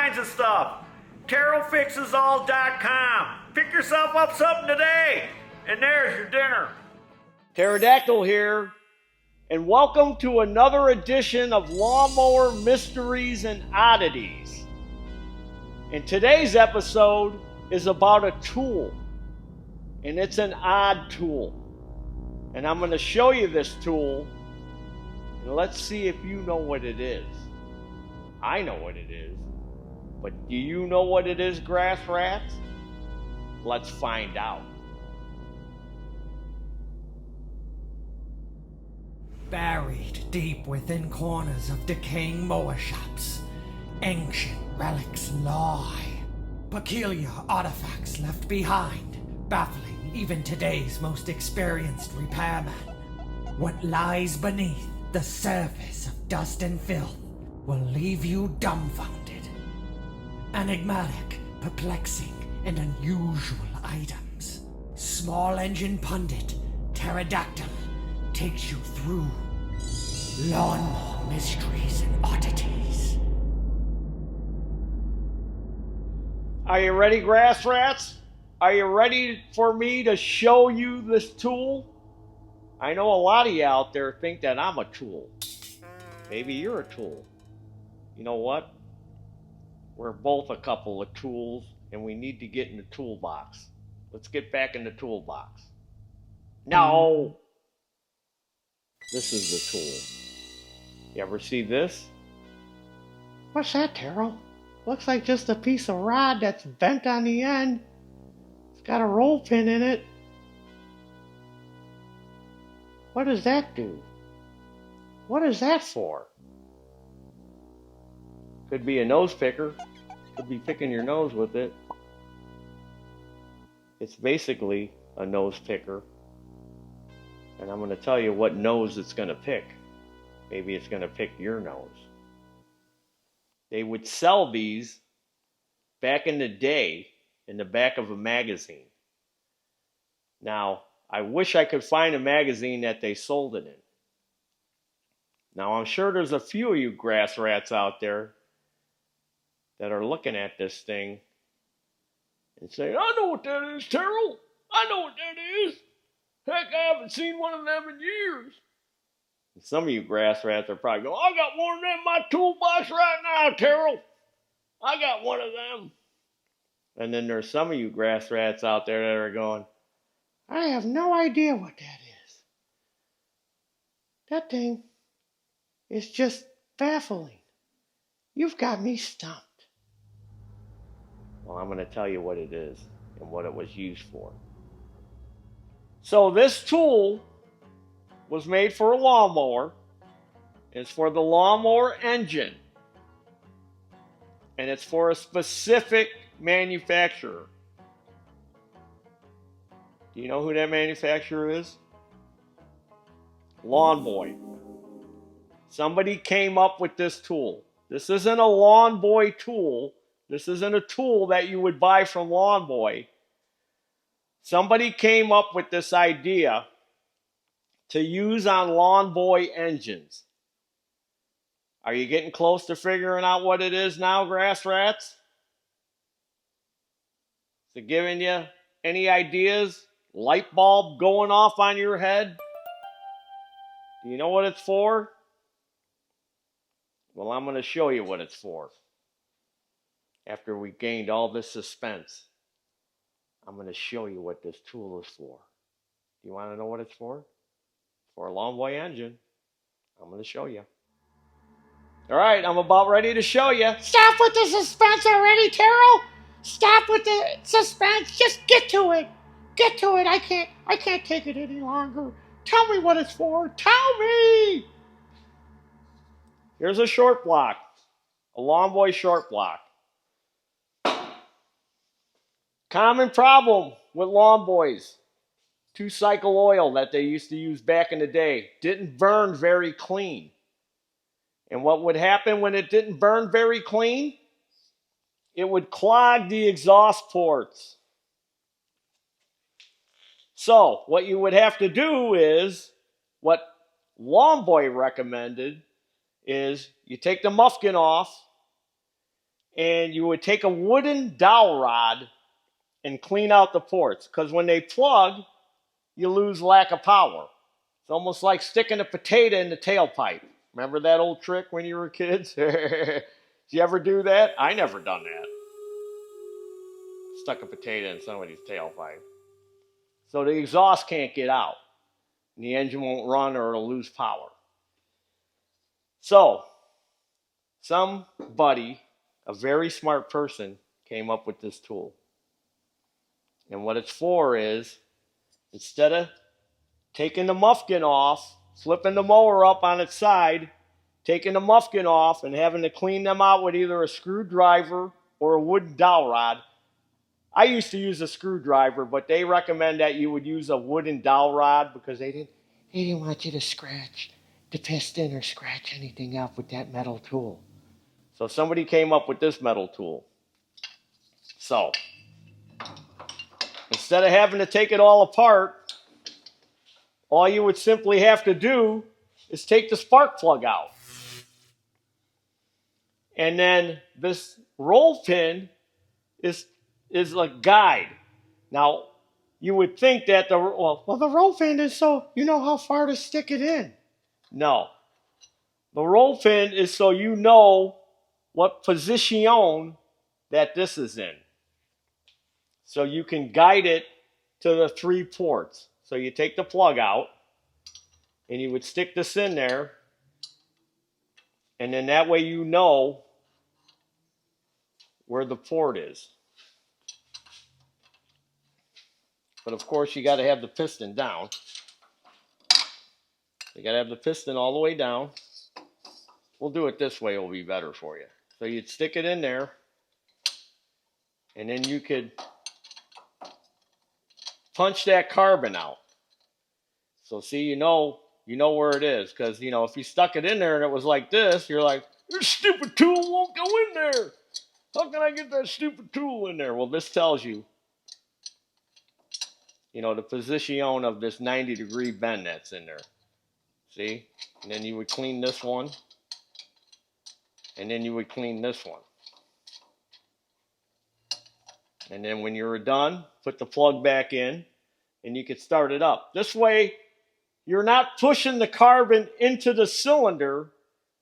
kinds of stuff. TarylFixesAll.com. Pick yourself up something today, and there's your dinner. Pterodactyl here, and welcome to another edition of Mower Mysteries and Oddities. And today's episode is about a tool, and it's an odd tool. And I'm going to show you this tool, and let's see if you know what it is. I know what it is, but do you know what it is, grass rats? Let's find out. Buried deep within corners of decaying mower shops, ancient relics lie. Peculiar artifacts left behind, baffling even today's most experienced repairman. What lies beneath the surface of dust and filth will leave you dumbfounded. Enigmatic, perplexing, and unusual items. Small engine pundit Pterodactyl takes you through Mower Mysteries and Oddities. Are you ready, grass rats? Are you ready for me to show you this tool? I know a lot of you out there think that I'm a tool. Maybe you're a tool. You know what? We're both a couple of tools, and we need to get in the toolbox. Let's get back in the toolbox. No! This is the tool. You ever see this? What's that, Taryl? Looks like just a piece of rod that's bent on the end. It's got a roll pin in it. What does that do? What is that for? Could be a nose picker. Could be picking your nose with it. It's basically a nose picker. And I'm going to tell you what nose it's going to pick. Maybe it's going to pick your nose. They would sell these back in the day in the back of a magazine. Now, I wish I could find a magazine that they sold it in. Now, I'm sure there's a few of you grass rats out there that are looking at this thing and saying, I know what that is, Taryl. I know what that is. Heck, I haven't seen one of them in years. And some of you grass rats are probably going, I got one of them in my toolbox right now, Taryl. I got one of them. And then there's some of you grass rats out there that are going, I have no idea what that is. That thing is just baffling. You've got me stumped. Well, I'm going to tell you what it is and what it was used for. So this tool was made for a lawnmower. It's for the lawnmower engine. And it's for a specific manufacturer. Do you know who that manufacturer is? Lawn Boy. Somebody came up with this tool. This isn't a Lawn Boy tool. This isn't a tool that you would buy from Lawn Boy. Somebody came up with this idea to use on Lawn Boy engines. Are you getting close to figuring out what it is now, grass rats? Is it giving you any ideas? Light bulb going off on your head? Do you know what it's for? Well, I'm going to show you what it's for. After we gained all this suspense, I'm going to show you what this tool is for. Do you want to know what it's for? For a Lawn Boy engine. I'm going to show you. All right, I'm about ready to show you. Stop with the suspense already, Taryl. Stop with the suspense. Just get to it. Get to it. I can't take it any longer. Tell me what it's for. Tell me. Here's a short block. A Lawn Boy short block. Common problem with Lawn Boys. 2-cycle oil that they used to use back in the day. Didn't burn very clean. And what would happen when it didn't burn very clean? It would clog the exhaust ports. So what you would have to do is, what Lawn Boy recommended is you take the muffin off and you would take a wooden dowel rod and clean out the ports. Because when they plug, you lose lack of power. It's almost like sticking a potato in the tailpipe. Remember that old trick when you were kids? Did you ever do that? I never done that. Stuck a potato in somebody's tailpipe. So the exhaust can't get out. And the engine won't run or it'll lose power. So, somebody, a very smart person, came up with this tool. And what it's for is, instead of taking the muffin off, flipping the mower up on its side, taking the muffin off and having to clean them out with either a screwdriver or a wooden dowel rod. I used to use a screwdriver, but they recommend that you would use a wooden dowel rod because they didn't want you to scratch the piston or scratch anything up with that metal tool. So somebody came up with this metal tool. So, instead of having to take it all apart, all you would simply have to do is take the spark plug out. And then this roll pin is a guide. Now, you would think that the roll pin is so you know how far to stick it in. No. The roll pin is so you know what position that this is in. So you can guide it to the 3 ports. So you take the plug out, and you would stick this in there, and then that way you know where the port is. But of course, you got to have the piston down. You got to have the piston all the way down. We'll do it this way, it'll be better for you. So you'd stick it in there, and then you could punch that carbon out. So see, you know where it is, because if you stuck it in there and it was like this, you're like, this stupid tool won't go in there. How can I get that stupid tool in there? Well, this tells you, the position of this 90-degree bend that's in there. See? And then you would clean this one, and then you would clean this one. And then when you're done, put the plug back in, and you could start it up. This way, you're not pushing the carbon into the cylinder,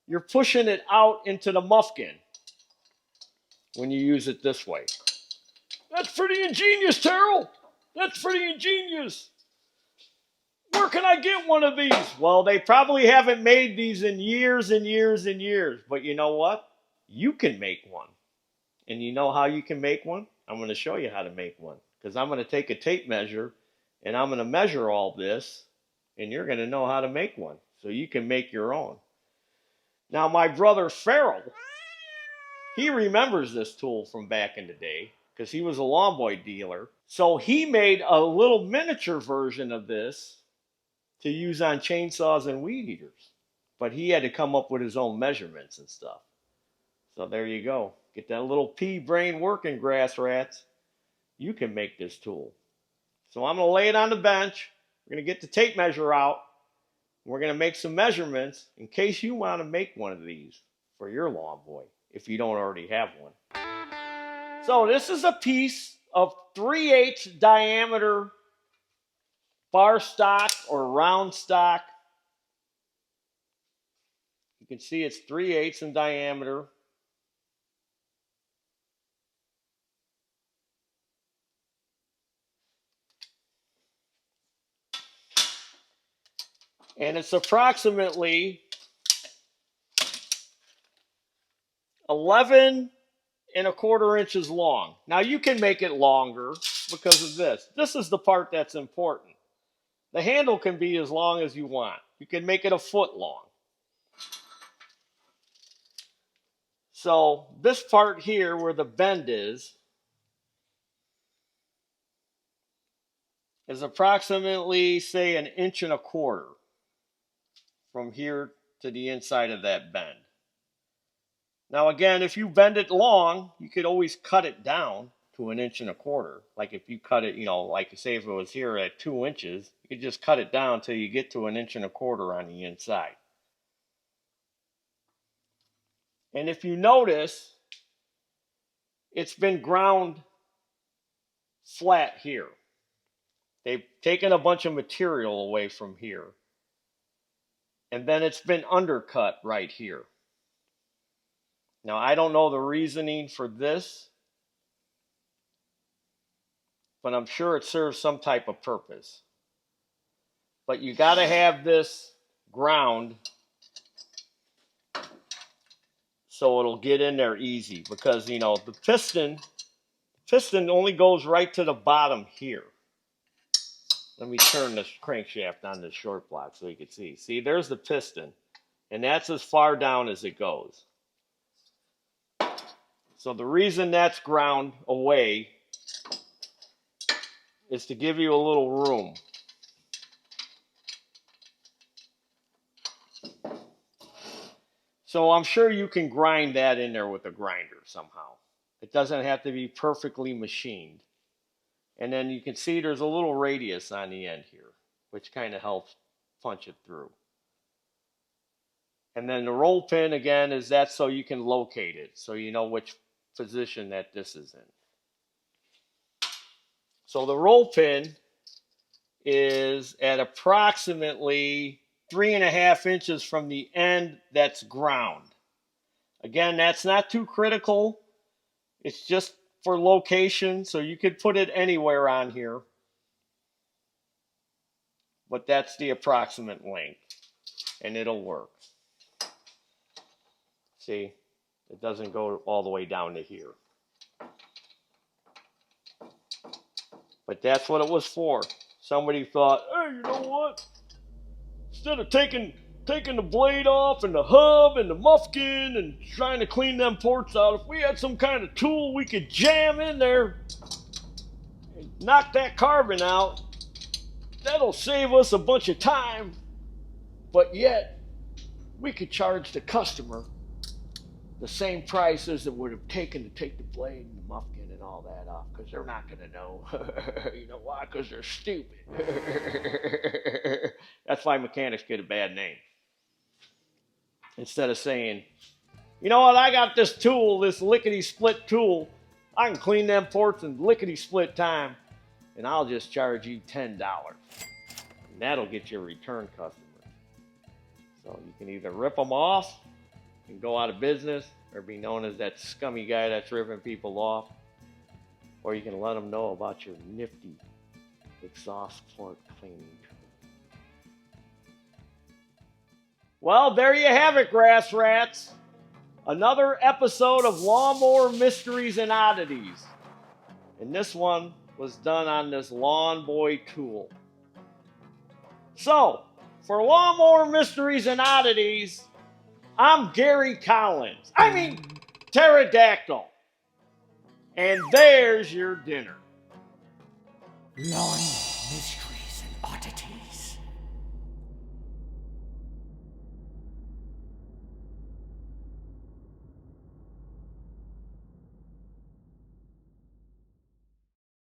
you're pushing it out into the muffin when you use it this way. That's pretty ingenious, Taryl. That's pretty ingenious. Where can I get one of these? Well, they probably haven't made these in years and years and years. But you know what? You can make one. And you know how you can make one? I'm going to show you how to make one. Because I'm going to take a tape measure, and I'm going to measure all this, and you're going to know how to make one. So you can make your own. Now, my brother Farrell, he remembers this tool from back in the day, because he was a lawn boy dealer. So he made a little miniature version of this to use on chainsaws and weed eaters. But he had to come up with his own measurements and stuff. So there you go. Get that little pea brain working, grass rats. You can make this tool. So I'm going to lay it on the bench. We're going to get the tape measure out. We're going to make some measurements in case you want to make one of these for your lawn boy, if you don't already have one. So this is a piece of 3/8 diameter bar stock or round stock. You can see it's 3/8 in diameter. And it's approximately 11 1/4 inches long. Now you can make it longer because of this. This is the part that's important. The handle can be as long as you want. You can make it 1 foot long. So this part here where the bend is approximately, say, 1.25 inches from here to the inside of that bend. Now again, if you bend it long, you could always cut it down to 1.25 inches. Like if you cut it, like say if it was here at 2 inches, you could just cut it down till you get to 1.25 inches on the inside. And if you notice, it's been ground flat here. They've taken a bunch of material away from here. And then it's been undercut right here. Now, I don't know the reasoning for this, but I'm sure it serves some type of purpose. But you got to have this ground so it'll get in there easy, because, you know, the piston only goes right to the bottom here. Let me turn this crankshaft on this short block so you can see. See, there's the piston, and that's as far down as it goes. So the reason that's ground away is to give you a little room. So I'm sure you can grind that in there with a grinder somehow. It doesn't have to be perfectly machined. And then you can see there's a little radius on the end here, which kind of helps punch it through. And then the roll pin, again, is that so you can locate it, so you know which position that this is in. So the roll pin is at approximately 3.5 inches from the end that's ground. Again, that's not too critical. It's just for location, so you could put it anywhere on here. But that's the approximate length, and it'll work. See, it doesn't go all the way down to here. But that's what it was for. Somebody thought, hey, you know what? Instead of taking the blade off and the hub and the muffkin and trying to clean them ports out, if we had some kind of tool we could jam in there and knock that carbon out, that'll save us a bunch of time, but yet we could charge the customer the same price as it would have taken to take the blade and the muffkin and all that off, because they're not going to know. You know why? Because they're stupid. That's why mechanics get a bad name. Instead of saying, you know what, I got this tool, this lickety-split tool. I can clean them ports in lickety-split time, and I'll just charge you $10. And that'll get you a return customer. So you can either rip them off and go out of business, or be known as that scummy guy that's ripping people off, or you can let them know about your nifty exhaust port cleaning tool. Well, there you have it, grass rats. Another episode of Lawnmower Mysteries and Oddities. And this one was done on this Lawn Boy tool. So, for Lawnmower Mysteries and Oddities, I'm Gary Collins. Pterodactyl. And there's your dinner. Lawn Mysteries.